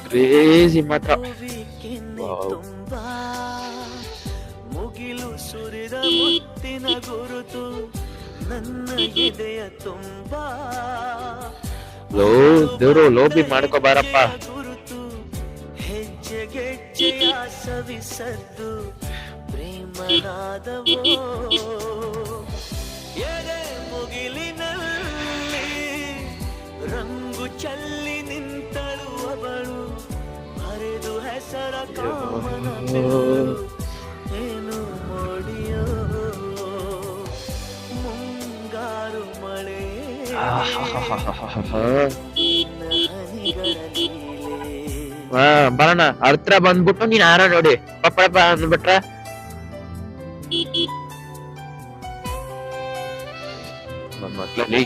Crazy ಮಾತ್ರ. ಮುಗಿಲು ಸುರಿದ ಮುತ್ತಿನ ಗುರುತು ನನ್ನ ಎದೆಯ ತುಂಬಾ. ದೇವ್ರು ಲೋಬಿ ಮಾಡ್ಕೋ ಬಾರಪ್ಪ. ಗುರುತು ಹೆಜ್ಜೆಗೆಜ್ಜೆಯ ಸವಿಸದ್ದು ಪ್ರೇಮನಾದವೋ. ಎದೆ ಮುಗಿಲಿನಲ್ಲಿ ರಂಗು ಚಲ್ಲಿ ನಿಂತಳು ಅವಳು, ಹರಿದು ಹೆಸರ ಕಾಮನ ಏನು ಮೋಡಿಯೋ ಮುಂಗಾರು ಮಳೆ ಬರೋಣ. ಹತ್ರ ಬಂದ್ಬಿಟ್ಟು ನೀನ್ ಆರ ನೋಡಿ ಪಪ್ಪಳಪ್ಪ ಅಂದ್ಬಿಟ್ರ ನನ್ನ ಮಕ್ಳಲ್ಲಿ